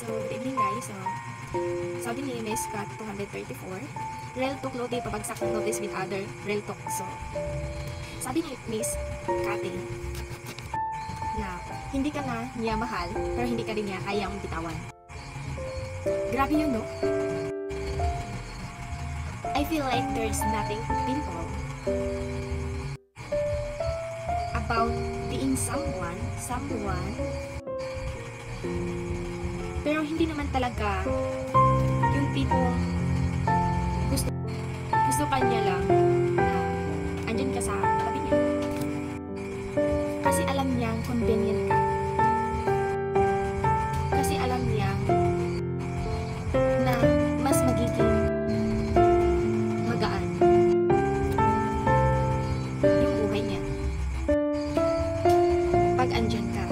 So, good evening guys. Sabi ni Miss Cat 234, Real Talk Lodi pabagsak ng notice with other Real Talk. So, sabi ni Miss Cathy na hindi ka na niya mahal, pero hindi ka rin niya ayang bitawan. Grabe yun, no? I feel like there's nothing painful about being someone, pero hindi naman talaga yung tipong gusto kanya lang na andyan ka sa tabi niya kasi alam niyang convenient ka, kasi alam niyang na mas magiging magaan yung buhay niya pag andyan ka,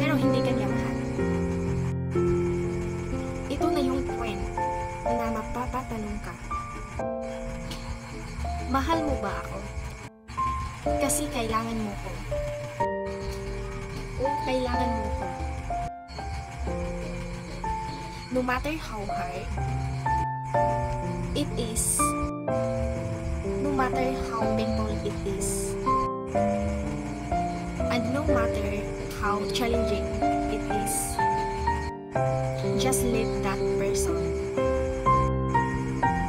pero hindi ka niya mahal. Ito na yung point na mapapatanong ka, mahal mo ba ako kasi kailangan mo ko o kailangan mo ko? No matter how hard it is, no matter how painful it is, and no matter how challenging it is, just let that person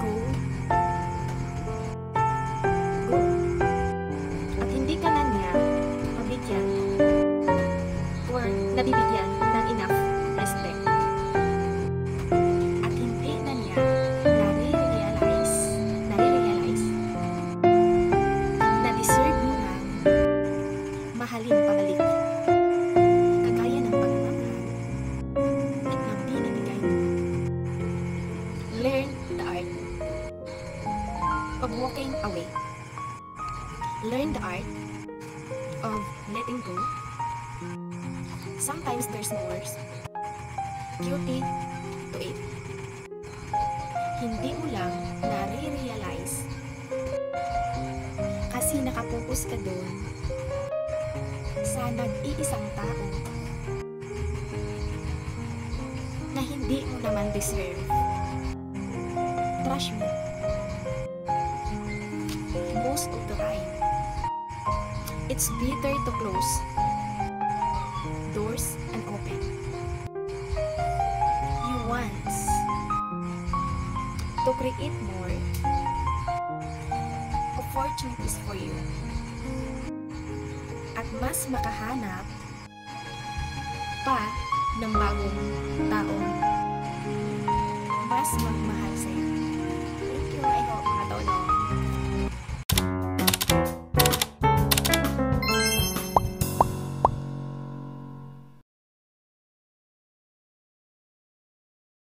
go. At hindi ka na niya mabigyan or nabibigyan ng enough respect. At hindi na niya nare-realize na deserve mo na mahalin pabalik. Kagaya ng pagmamahal na binibigay mo. Learn the art of walking away. Learn the art of letting go. Sometimes there's more beauty to it. Hindi mo lang nare-realize kasi nakapokus ka doon sa nag-iisang tao na hindi mo naman deserve. Trust me, most of the time, it's better to close doors and open you want to create more opportunities for you at mas makahanap pa ng bagong taong mas magmahal sa'yo. Thank you. I hope makatulong.